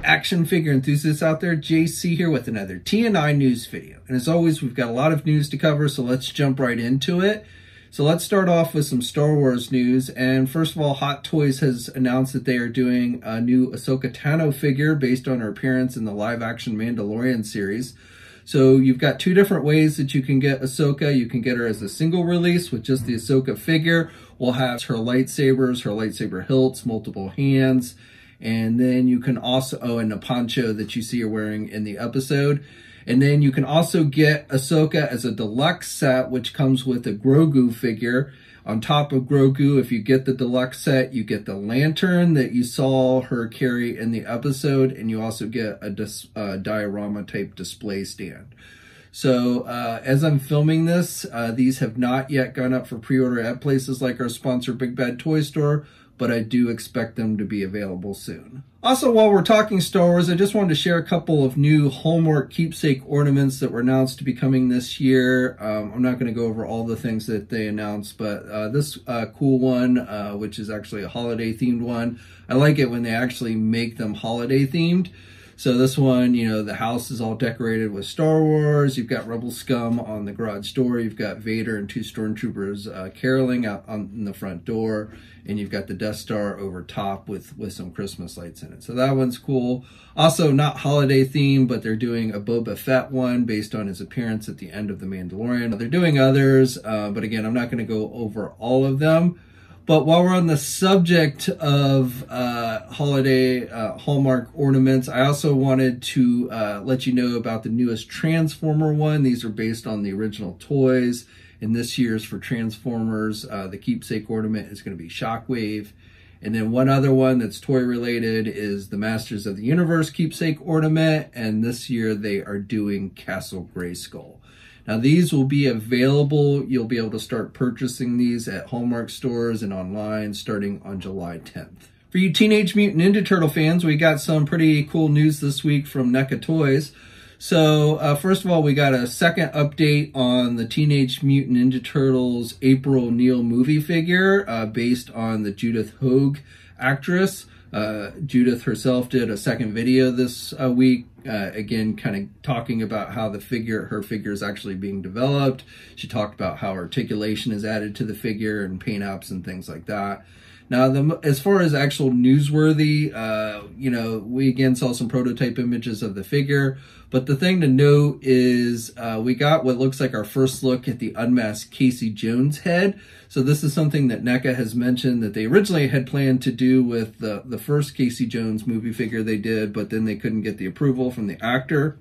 action figure enthusiasts out there, JC here with another TNINews video. And as always, we've got a lot of news to cover, so let's jump right into it. So let's start off with some Star Wars news. And first of all, Hot Toys has announced that they are doing a new Ahsoka Tano figure based on her appearance in the live-action Mandalorian series. So you've got two different ways that you can get Ahsoka. You can get her as a single release with just the Ahsoka figure. We'll have her lightsabers, her lightsaber hilts, multiple hands. And then you can also, and a poncho that you see her wearing in the episode. And then you can also get Ahsoka as a deluxe set, which comes with a Grogu figure. On top of Grogu, if you get the deluxe set, you get the lantern that you saw her carry in the episode, and you also get a diorama type display stand. So as I'm filming this, these have not yet gone up for pre-order at places like our sponsor Big Bad Toy Store, but I do expect them to be available soon. Also, while we're talking Star Wars, I just wanted to share a couple of new Hallmark Keepsake ornaments that were announced to be coming this year. I'm not going to go over all the things that they announced, but this cool one, which is actually a holiday-themed one. I like it when they actually make them holiday-themed. So this one, you know, the house is all decorated with Star Wars. You've got Rebel Scum on the garage door. You've got Vader and two stormtroopers caroling out on the front door. And you've got the Death Star over top with some Christmas lights in it. So that one's cool. Also, not holiday themed, but they're doing a Boba Fett one based on his appearance at the end of The Mandalorian. They're doing others, but again, I'm not going to go over all of them. But while we're on the subject of holiday Hallmark ornaments, I also wanted to let you know about the newest Transformer one. These are based on the original toys. And this year's for Transformers, the Keepsake ornament is going to be Shockwave. And then one other one that's toy related is the Masters of the Universe Keepsake ornament. And this year they are doing Castle Grayskull. Now these will be available. You'll be able to start purchasing these at Hallmark stores and online starting on July 10th. For you Teenage Mutant Ninja Turtle fans, we got some pretty cool news this week from NECA Toys. So first of all, we got a second update on the Teenage Mutant Ninja Turtles April O'Neil movie figure based on the Judith Hoag actress. Judith herself did a second video this week, again, kind of talking about how her figure is actually being developed. She talked about how articulation is added to the figure and paint apps and things like that. Now, as far as actual newsworthy, you know, we again saw some prototype images of the figure. But the thing to note is we got what looks like our first look at the unmasked Casey Jones head. So this is something that NECA has mentioned that they originally had planned to do with the first Casey Jones movie figure they did, but then they couldn't get the approval from the actor.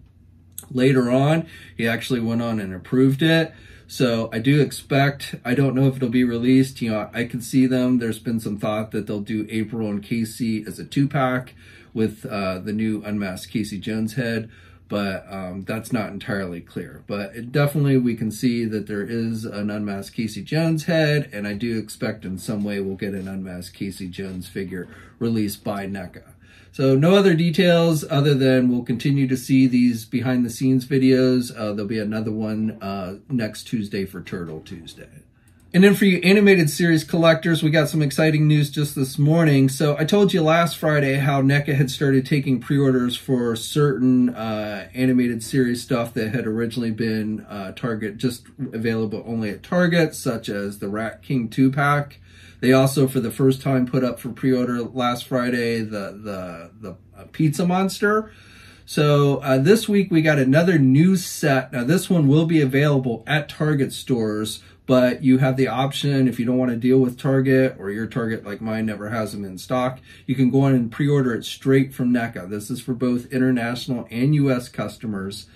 Later on, he actually went on and approved it. So I do expect, I don't know if it'll be released, you know, I could see them. There's been some thought that they'll do April and Casey as a 2-pack with the new unmasked Casey Jones head, but that's not entirely clear. But definitely we can see that there is an unmasked Casey Jones head, and I do expect in some way we'll get an unmasked Casey Jones figure released by NECA. So no other details other than we'll continue to see these behind the scenes videos. There'll be another one next Tuesday for Turtle Tuesday. And then for you animated series collectors, we got some exciting news just this morning. So I told you last Friday how NECA had started taking pre-orders for certain animated series stuff that had originally been Target, just available only at Target, such as the Rat King 2-pack. They also, for the first time, put up for pre-order last Friday the Pizza Monster. So this week we got another new set. Now this one will be available at Target stores, but you have the option, if you don't want to deal with Target, or your Target like mine never has them in stock, you can go on and pre-order it straight from NECA. This is for both international and US customers.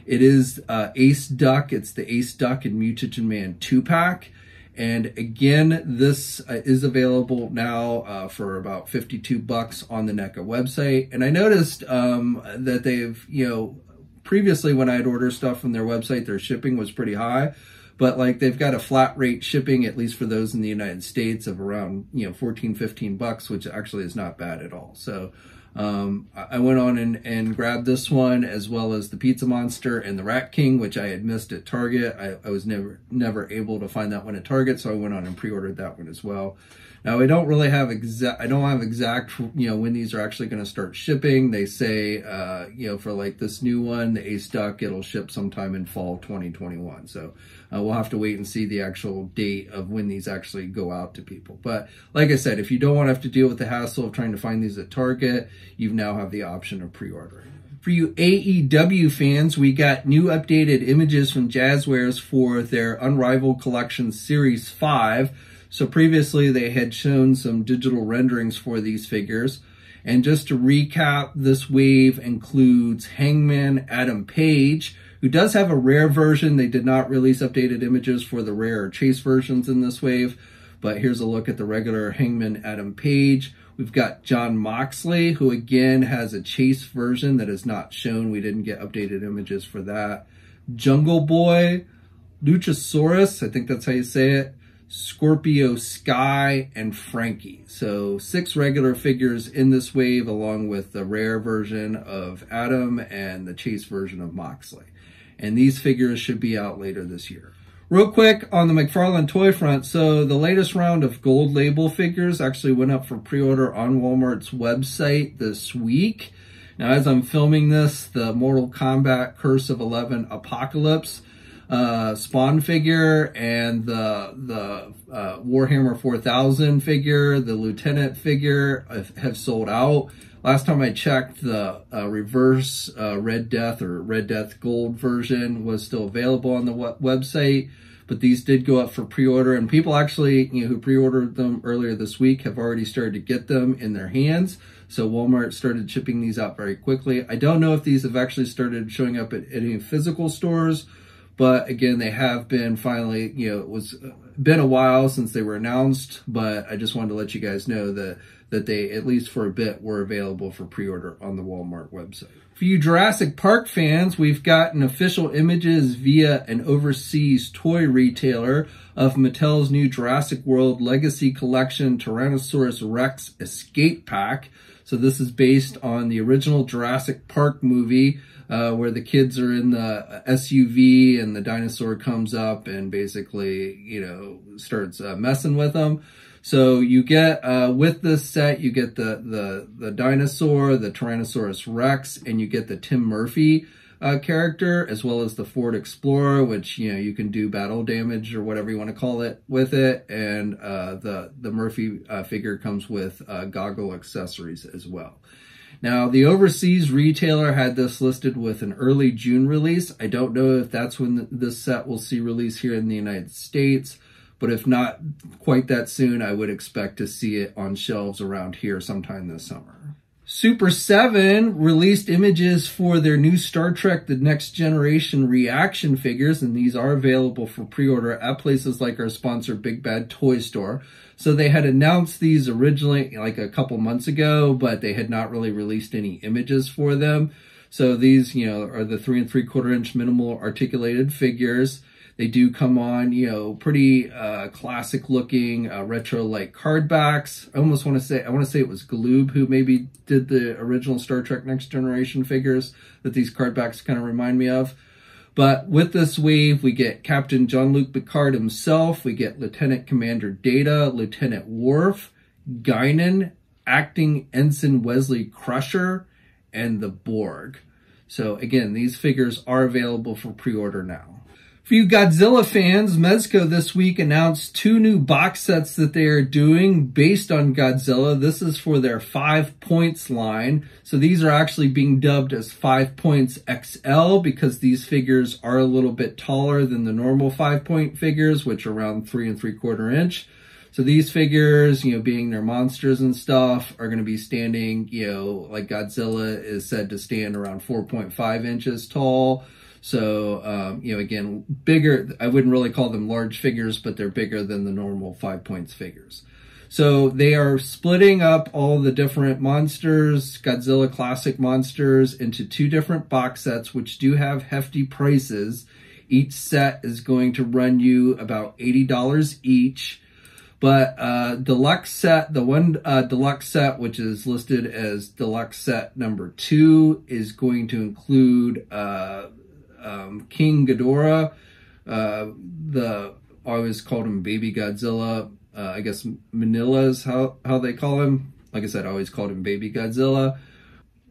It is Ace Duck. It's the Ace Duck and Mutagen Man 2-pack. And again, this is available now for about $52 on the NECA website. And I noticed that they've, you know, previously when I had ordered stuff from their website, their shipping was pretty high. But like they've got a flat rate shipping, at least for those in the United States, of around, you know, $14, $15, which actually is not bad at all. So I went on and grabbed this one, as well as the Pizza Monster and the Rat King, which I had missed at Target. I was never able to find that one at Target, so I went on and pre-ordered that one as well. Now, I don't really have exact, when these are actually going to start shipping. They say, for like this new one, the Ace Duck, it'll ship sometime in fall 2021. So we'll have to wait and see the actual date of when these actually go out to people. But like I said, if you don't want to have to deal with the hassle of trying to find these at Target, you now have the option of pre-ordering. For you AEW fans, we got new updated images from Jazzwares for their Unrivaled Collection Series 5. So previously they had shown some digital renderings for these figures. And just to recap, this wave includes Hangman Adam Page, who does have a rare version. They did not release updated images for the rare or chase versions in this wave. But here's a look at the regular Hangman Adam Page. We've got John Moxley, who again has a chase version that is not shown. We didn't get updated images for that. Jungle Boy, Luchasaurus, I think that's how you say it, Scorpio Sky, and Frankie. So 6 regular figures in this wave, along with the rare version of Adam and the chase version of Moxley. And these figures should be out later this year. Real quick on the McFarlane toy front, so the latest round of gold label figures actually went up for pre-order on Walmart's website this week. Now, as I'm filming this, the Mortal Kombat Curse of 11 Apocalypse Spawn figure and the Warhammer 4000 figure, the Lieutenant figure, have sold out. Last time I checked, the reverse Red Death or Red Death Gold version was still available on the website, but these did go up for pre-order, and people actually, who pre-ordered them earlier this week have already started to get them in their hands. So Walmart started shipping these out very quickly. I don't know if these have actually started showing up at any physical stores, but again, they have been finally, it was been a while since they were announced, but I just wanted to let you guys know that they, at least for a bit, were available for pre-order on the Walmart website. For you Jurassic Park fans, we've gotten official images via an overseas toy retailer of Mattel's new Jurassic World Legacy Collection Tyrannosaurus Rex Escape Pack. So this is based on the original Jurassic Park movie, where the kids are in the SUV and the dinosaur comes up and basically, starts messing with them. So you get, with this set, you get the dinosaur, the Tyrannosaurus Rex, and you get the Tim Murphy character, as well as the Ford Explorer, which, you can do battle damage or whatever you want to call it with it. And the Murphy figure comes with goggle accessories as well. Now, the overseas retailer had this listed with an early June release. I don't know if that's when this set will see release here in the United States, but if not quite that soon, I would expect to see it on shelves around here sometime this summer. Super 7 released images for their new Star Trek The Next Generation reaction figures, and these are available for pre-order at places like our sponsor, Big Bad Toy Store. So they had announced these originally like a couple months ago, but they had not really released any images for them. So these, are the 3 3/4 inch minimal articulated figures. They do come on, pretty classic looking retro-like card backs. I want to say it was Galoob who maybe did the original Star Trek Next Generation figures that these card backs kind of remind me of. But with this wave, we get Captain Jean-Luc Picard himself, we get Lieutenant Commander Data, Lieutenant Worf, Guinan, Acting Ensign Wesley Crusher, and the Borg. So again, these figures are available for pre-order now. For you Godzilla fans, Mezco this week announced 2 new box sets that they are doing based on Godzilla. This is for their 5 Points line. So these are actually being dubbed as 5 Points XL because these figures are a little bit taller than the normal 5 point figures, which are around 3 3/4 inch. So these figures, being their monsters and stuff, are going to be standing, like Godzilla is said to stand around 4.5 inches tall. So, again, bigger. I wouldn't really call them large figures, but they're bigger than the normal 5 Points figures. So they are splitting up all the different monsters, Godzilla classic monsters, into 2 different box sets, which do have hefty prices. Each set is going to run you about $80 each. But deluxe set, the one deluxe set, which is listed as deluxe set number 2, is going to include King Ghidorah. I always called him Baby Godzilla. I guess Manila is how they call him. Like I said, I always called him Baby Godzilla.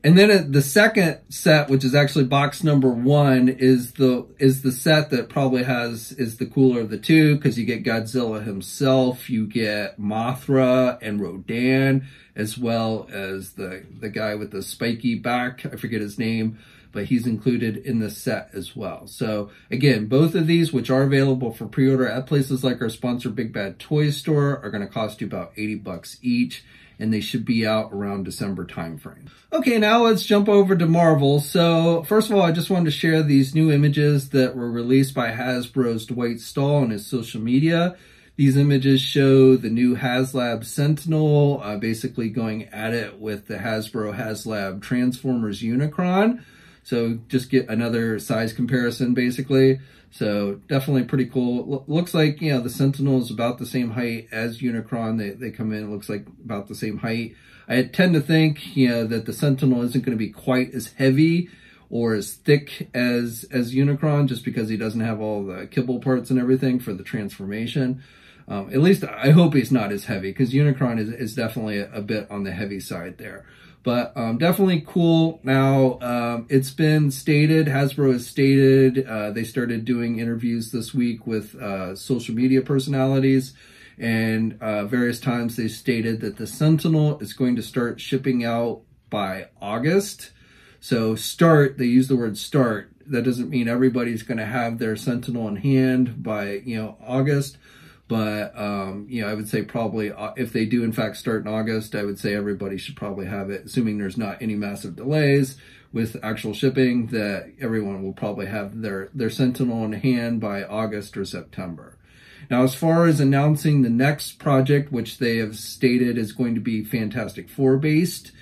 And then the second set, which is actually box number 1, is the set that probably is the cooler of the two, because you get Godzilla himself, you get Mothra and Rodan, as well as the guy with the spiky back. I forget his name, but he's included in the set as well. So again, both of these, which are available for pre-order at places like our sponsor Big Bad Toy Store, are going to cost you about $80 each, and they should be out around December timeframe. Okay, now let's jump over to Marvel. So first of all, I just wanted to share these new images that were released by Hasbro's Dwight Stahl on his social media. These images show the new Haslab Sentinel, basically going at it with the Hasbro Haslab Transformers Unicron. So just get another size comparison, basically. So definitely pretty cool. Looks like, you know, the Sentinel is about the same height as Unicron. They come in, it looks like about the same height. I tend to think, you know, that the Sentinel isn't going to be quite as heavy or as thick as Unicron, just because he doesn't have all the kibble parts and everything for the transformation. At least I hope he's not as heavy, because Unicron is definitely a bit on the heavy side there. But definitely cool. Now, it's been stated, Hasbro has stated, they started doing interviews this week with social media personalities, and various times they stated that the Sentinel is going to start shipping out by August. So start, they use the word start. That doesn't mean everybody's going to have their Sentinel in hand by, you know, August. But, you know, I would say probably if they do in fact start in August, I would say everybody should probably have it, assuming there's not any massive delays with actual shipping, that everyone will probably have their Sentinel in hand by August or September. Now, as far as announcing the next project, which they have stated is going to be Fantastic Four based,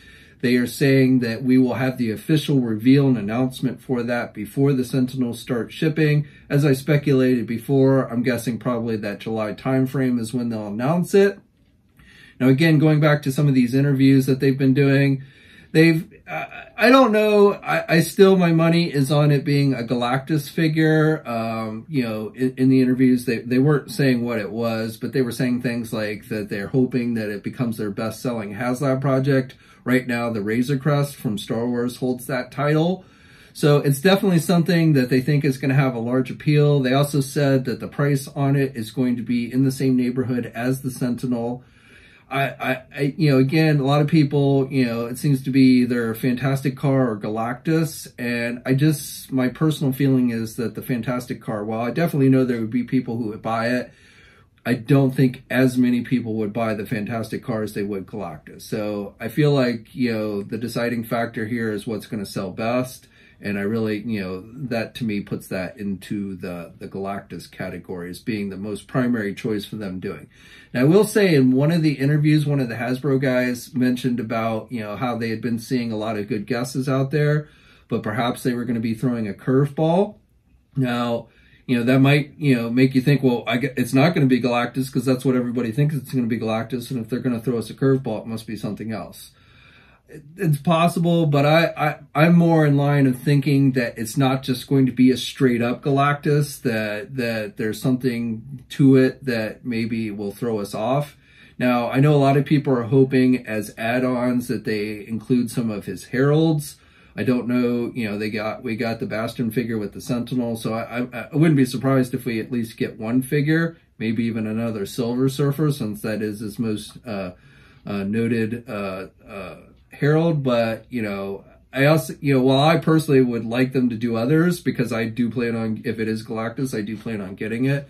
they are saying that we will have the official reveal and announcement for that before the Sentinels start shipping. As I speculated before, I'm guessing probably that July timeframe is when they'll announce it. Now, again, going back to some of these interviews that they've been doing, I don't know, I still, my money is on it being a Galactus figure. You know, in the interviews, they weren't saying what it was, but they were saying things like that they're hoping that it becomes their best-selling Haslab project. Right now, the Razor Crest from Star Wars holds that title. So it's definitely something that they think is going to have a large appeal. They also said that the price on it is going to be in the same neighborhood as the Sentinel. You know, again, a lot of people, you know, it seems to be either Fantastic Car or Galactus. And my personal feeling is that the Fantastic Car, while I definitely know there would be people who would buy it, I don't think as many people would buy the Fantastic Car as they would Galactus. So I feel like, you know, the deciding factor here is what's going to sell best. And I really, you know, that to me puts that into the Galactus category as being the most primary choice for them doing. Now, I will say in one of the interviews, one of the Hasbro guys mentioned about, you know, how they had been seeing a lot of good guesses out there, but perhaps they were going to be throwing a curveball. Now, you know, that might, you know, make you think, well, it's not going to be Galactus because that's what everybody thinks it's going to be Galactus. And if they're going to throw us a curveball, it must be something else. It's possible, but I'm more in line of thinking that it's not just going to be a straight up Galactus, that there's something to it that maybe will throw us off. Now, I know a lot of people are hoping as add-ons that they include some of his heralds. I don't know, you know, we got the Bastion figure with the Sentinel, so I wouldn't be surprised if we at least get one figure, maybe even another Silver Surfer, since that is his most noted herald. But, you know, I also, you know, while I personally would like them to do others, because I do plan on, if it is Galactus, I do plan on getting it.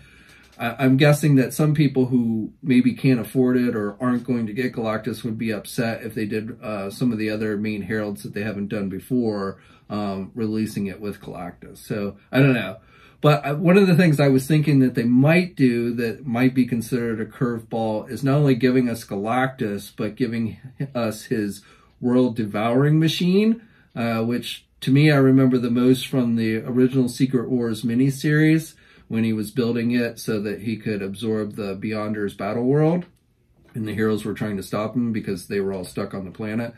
I'm guessing that some people who maybe can't afford it or aren't going to get Galactus would be upset if they did some of the other main heralds that they haven't done before, releasing it with Galactus. So I don't know. But one of the things I was thinking that they might do that might be considered a curveball is not only giving us Galactus, but giving us his World Devouring Machine, which to me I remember the most from the original Secret Wars miniseries, when he was building it so that he could absorb the Beyonders battle world, and the heroes were trying to stop him because they were all stuck on the planet.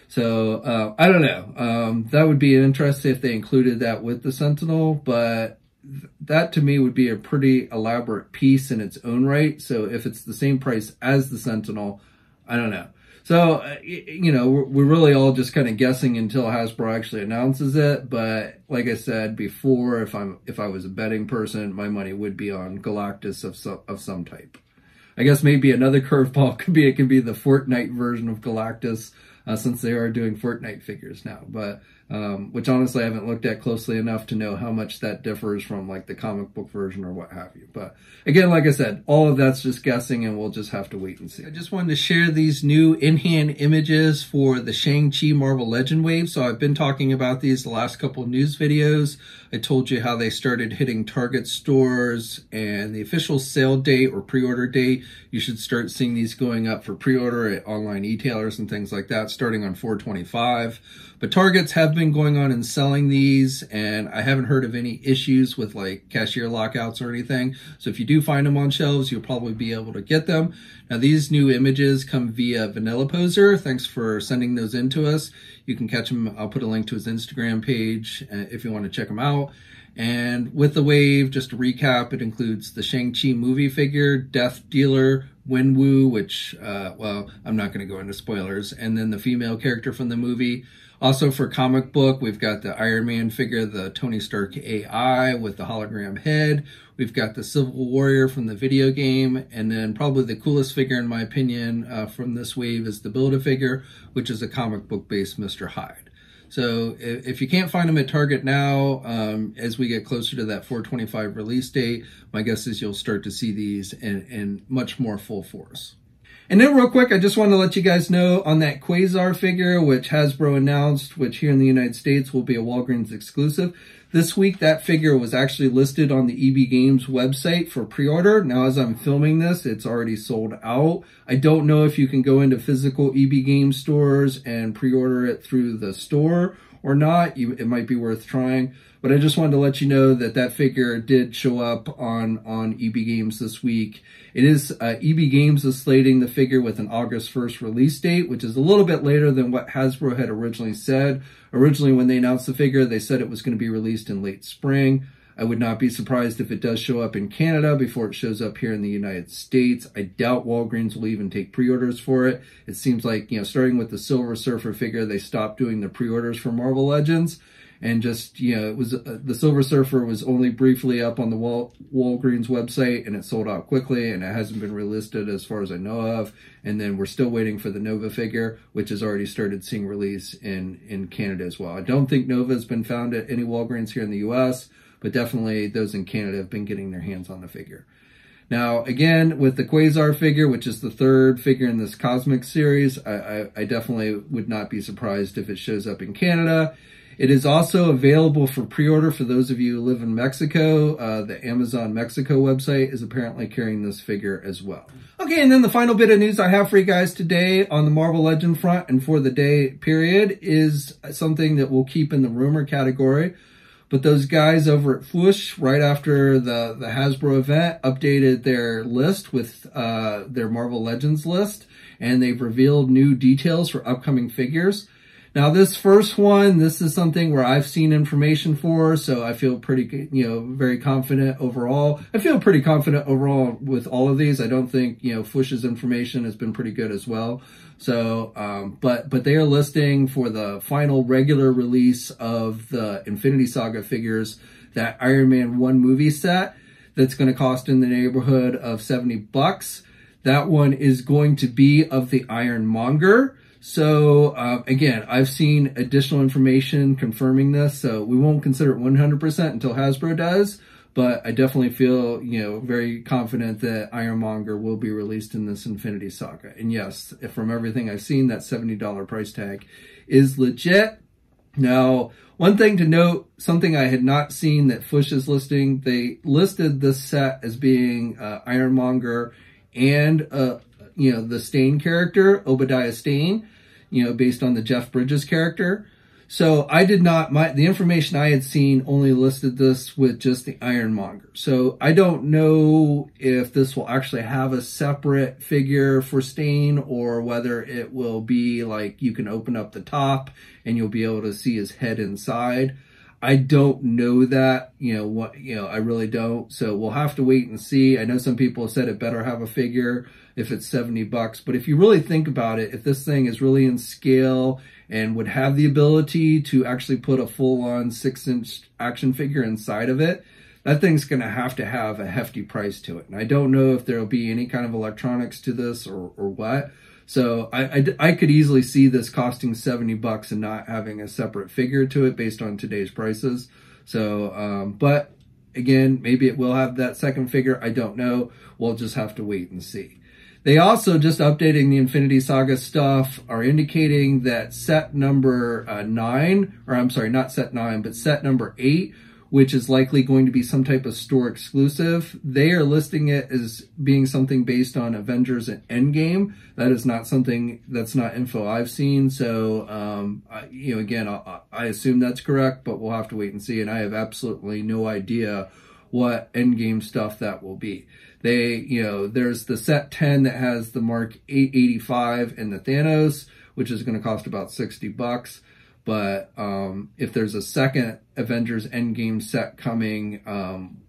So I don't know. That would be interesting if they included that with the Sentinel, but that to me would be a pretty elaborate piece in its own right. So if it's the same price as the Sentinel, I don't know. So, you know, we're really all just kind of guessing until Hasbro actually announces it. But like I said before, if I was a betting person, my money would be on Galactus of some type. I guess maybe another curveball could be, it could be the Fortnite version of Galactus, since they are doing Fortnite figures now. But which honestly I haven't looked at closely enough to know how much that differs from like the comic book version or what have you. But again, like I said, all of that's just guessing, and we'll just have to wait and see. I just wanted to share these new in-hand images for the Shang-Chi Marvel Legend Wave. So I've been talking about these the last couple of news videos. I told you how they started hitting Target stores, and the official sale date or pre-order date, you should start seeing these going up for pre-order at online e-tailers and things like that, starting on 4/25. But Targets have been going on and selling these, and I haven't heard of any issues with like cashier lockouts or anything. So if you do find them on shelves, you'll probably be able to get them. Now these new images come via Vanilla Poser. Thanks for sending those in to us. You can catch him. I'll put a link to his Instagram page if you want to check him out. And with the wave, just to recap, it includes the Shang-Chi movie figure, Death Dealer, Wenwu, which, well, I'm not going to go into spoilers, and then the female character from the movie. Also for comic book, we've got the Iron Man figure, the Tony Stark AI with the hologram head. We've got the Civil Warrior from the video game, and then probably the coolest figure, in my opinion, from this wave is the Build-A-Figure, which is a comic book-based Mr. Hyde. So if you can't find them at Target now, as we get closer to that 4/25 release date, my guess is you'll start to see these in much more full force. And then real quick, I just want to let you guys know on that Quasar figure, which Hasbro announced, which here in the United States will be a Walgreens exclusive. This week, that figure was actually listed on the EB Games website for pre-order. Now, as I'm filming this, it's already sold out. I don't know if you can go into physical EB Games stores and pre-order it through the store or not. It might be worth trying. But I just wanted to let you know that that figure did show up on EB Games this week. It is, EB Games is slating the figure with an August 1st release date, which is a little bit later than what Hasbro had originally said. Originally, when they announced the figure, they said it was going to be released in late spring. I would not be surprised if it does show up in Canada before it shows up here in the United States. I doubt Walgreens will even take pre-orders for it. It seems like, you know, starting with the Silver Surfer figure, they stopped doing the pre-orders for Marvel Legends. And just, you know, it was the Silver Surfer was only briefly up on the Walgreens website, and it sold out quickly, and it hasn't been relisted as far as I know of. And then we're still waiting for the Nova figure, which has already started seeing release in Canada as well. I don't think Nova has been found at any Walgreens here in the U.S., but definitely those in Canada have been getting their hands on the figure. Now, again, with the Quasar figure, which is the third figure in this Cosmic series, I definitely would not be surprised if it shows up in Canada. It is also available for pre-order for those of you who live in Mexico. The Amazon Mexico website is apparently carrying this figure as well. Okay, and then the final bit of news I have for you guys today on the Marvel Legend front and for the day period is something that we'll keep in the rumor category. But those guys over at Fwoosh, right after the Hasbro event, updated their list with their Marvel Legends list, and they've revealed new details for upcoming figures. Now, this first one, this is something where I've seen information for, so I feel pretty, you know, very confident overall. I feel pretty confident overall with all of these. I don't think, you know, Fwoosh's information has been pretty good as well. So, but they are listing for the final regular release of the Infinity Saga figures, that Iron Man 1 movie set that's going to cost in the neighborhood of $70. That one is going to be of the Iron Monger. So, again, I've seen additional information confirming this, so we won't consider it 100% until Hasbro does, but I definitely feel, you know, very confident that Ironmonger will be released in this Infinity Saga. And yes, from everything I've seen, that $70 price tag is legit. Now, one thing to note, something I had not seen that Fwoosh is listing, they listed this set as being Ironmonger and, you know, the Stane character, Obadiah Stane, you know, based on the Jeff Bridges character. So I did not, the information I had seen only listed this with just the Ironmonger. So I don't know if this will actually have a separate figure for Stain, or whether it will be like you can open up the top and you'll be able to see his head inside. I don't know that, I really don't. So we'll have to wait and see. I know some people have said it better have a figure if it's $70, but if you really think about it, if this thing is really in scale and would have the ability to actually put a full-on 6-inch action figure inside of it, that thing's going to have a hefty price to it. And I don't know if there'll be any kind of electronics to this or what. So I could easily see this costing $70 and not having a separate figure to it based on today's prices. So, but again, maybe it will have that second figure. I don't know. We'll just have to wait and see. They also, just updating the Infinity Saga stuff, are indicating that set number 9, or I'm sorry, not set 9, but set number 8, which is likely going to be some type of store exclusive. They are listing it as being something based on Avengers and Endgame. That is not something, that's not info I've seen. So, again, I assume that's correct, but we'll have to wait and see. And I have absolutely no idea what Endgame stuff that will be. There's the set 10 that has the Mark 885 and the Thanos, which is going to cost about $60. But if there's a second Avengers Endgame set coming,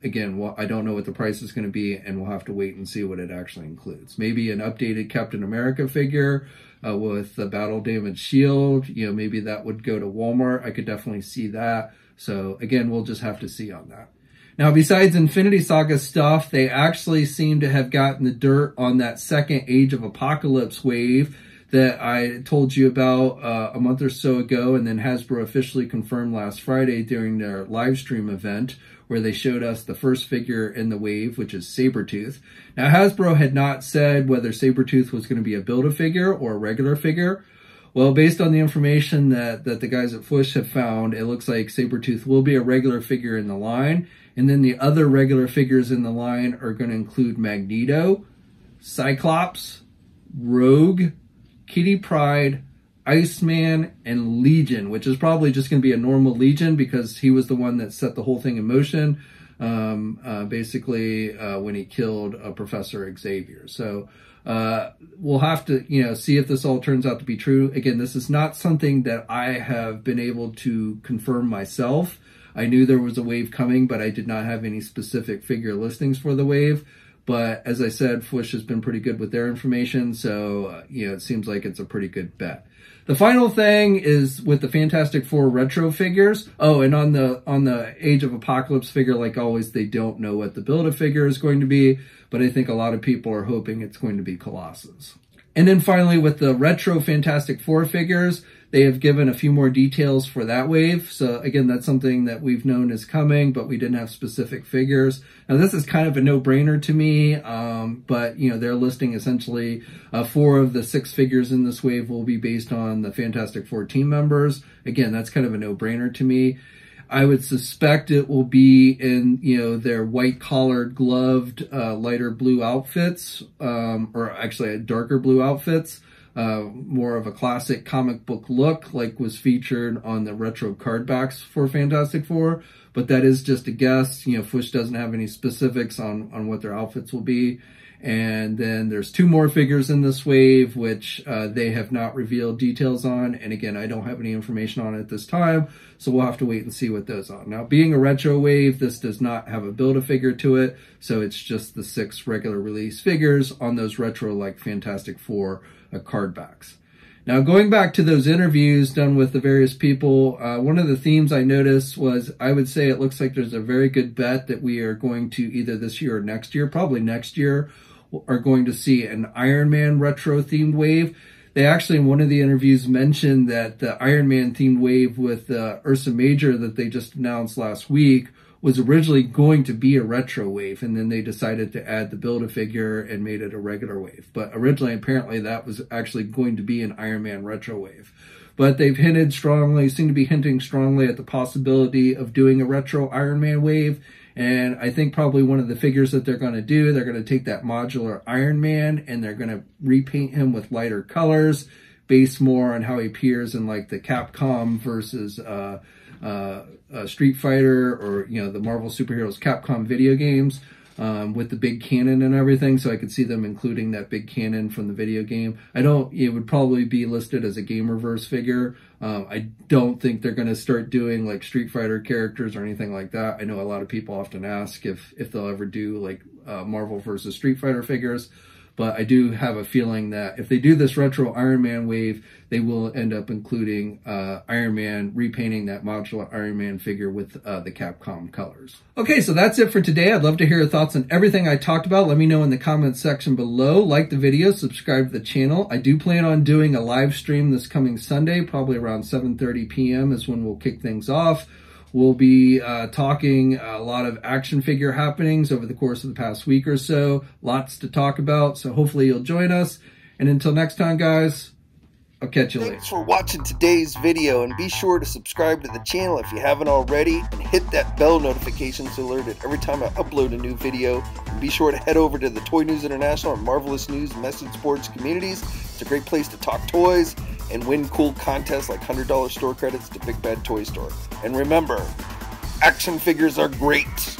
again, I don't know what the price is going to be, and we'll have to wait and see what it actually includes. Maybe an updated Captain America figure with the battle damaged shield. Maybe that would go to Walmart. I could definitely see that. So again, we'll just have to see on that. Now, besides Infinity Saga stuff, they actually seem to have gotten the dirt on that second Age of Apocalypse wave that I told you about a month or so ago, and then Hasbro officially confirmed last Friday during their live stream event, where they showed us the first figure in the wave, which is Sabretooth. Now, Hasbro had not said whether Sabretooth was going to be a Build-A-Figure or a regular figure. Well, based on the information that the guys at Fush have found, it looks like Sabretooth will be a regular figure in the line. And then the other regular figures in the line are going to include Magneto, Cyclops, Rogue, Kitty Pryde, Iceman, and Legion, which is probably just going to be a normal Legion because he was the one that set the whole thing in motion, basically when he killed Professor Xavier. So we'll have to, see if this all turns out to be true. Again, this is not something that I have been able to confirm myself. I knew there was a wave coming, but I did not have any specific figure listings for the wave. But as I said, Fush has been pretty good with their information, so it seems like it's a pretty good bet. The final thing is with the Fantastic Four retro figures. Oh, and on the Age of Apocalypse figure, like always, they don't know what the Build-A-Figure is going to be, but I think a lot of people are hoping it's going to be Colossus. And then finally, with the retro Fantastic Four figures, they have given a few more details for that wave. So again, that's something that we've known is coming, but we didn't have specific figures. Now this is kind of a no-brainer to me, but they're listing essentially 4 of the 6 figures in this wave will be based on the Fantastic Four team members. Again, that's kind of a no-brainer to me. I would suspect it will be in, their white-collared, gloved, lighter blue outfits, or actually darker blue outfits. More of a classic comic book look like was featured on the retro card backs for Fantastic Four, but that is just a guess. Fush doesn't have any specifics on what their outfits will be. And then there's 2 more figures in this wave, which they have not revealed details on. And again, I don't have any information on it at this time, so we'll have to wait and see what those are. Now, being a retro wave, this does not have a Build-A-Figure to it, so it's just the 6 regular release figures on those retro like Fantastic Four card backs. Now, going back to those interviews done with the various people, one of the themes I noticed was, I would say it looks like there's a very good bet that we are going to either this year or next year, probably next year, are going to see an Iron Man retro themed wave. They actually, in one of the interviews, mentioned that the Iron Man themed wave with Ursa Major that they just announced last week was originally going to be a retro wave, and then they decided to add the Build-A-Figure and made it a regular wave. But originally, apparently, that was actually going to be an Iron Man retro wave. But they've hinted strongly, seem to be hinting strongly at the possibility of doing a retro Iron Man wave. And I think probably one of the figures that they're going to do, they're going to take that modular Iron Man and they're going to repaint him with lighter colors, based more on how he appears in like the Capcom versus Street Fighter, or the Marvel Superheroes Capcom video games, with the big cannon and everything. So I could see them including that big cannon from the video game. It would probably be listed as a Gamerverse figure. I don't think they're going to start doing like Street Fighter characters or anything like that. I know a lot of people often ask if they'll ever do like Marvel versus Street Fighter figures. But I do have a feeling that if they do this retro Iron Man wave, they will end up including Iron Man, repainting that modular Iron Man figure with the Capcom colors. Okay, so that's it for today. I'd love to hear your thoughts on everything I talked about. Let me know in the comments section below. Like the video, subscribe to the channel. I do plan on doing a live stream this coming Sunday, probably around 7:30 p.m. is when we'll kick things off. We'll be talking a lot of action figure happenings over the course of the past week or so. Lots to talk about, so hopefully you'll join us. And until next time, guys, I'll catch you later. Thanks for watching today's video, and be sure to subscribe to the channel if you haven't already, and hit that bell notification so alerted every time I upload a new video. And be sure to head over to the Toy News International and Marvelous News Message Boards communities. It's a great place to talk toys and win cool contests like $100 store credits to Big Bad Toy Store. And remember, action figures are great.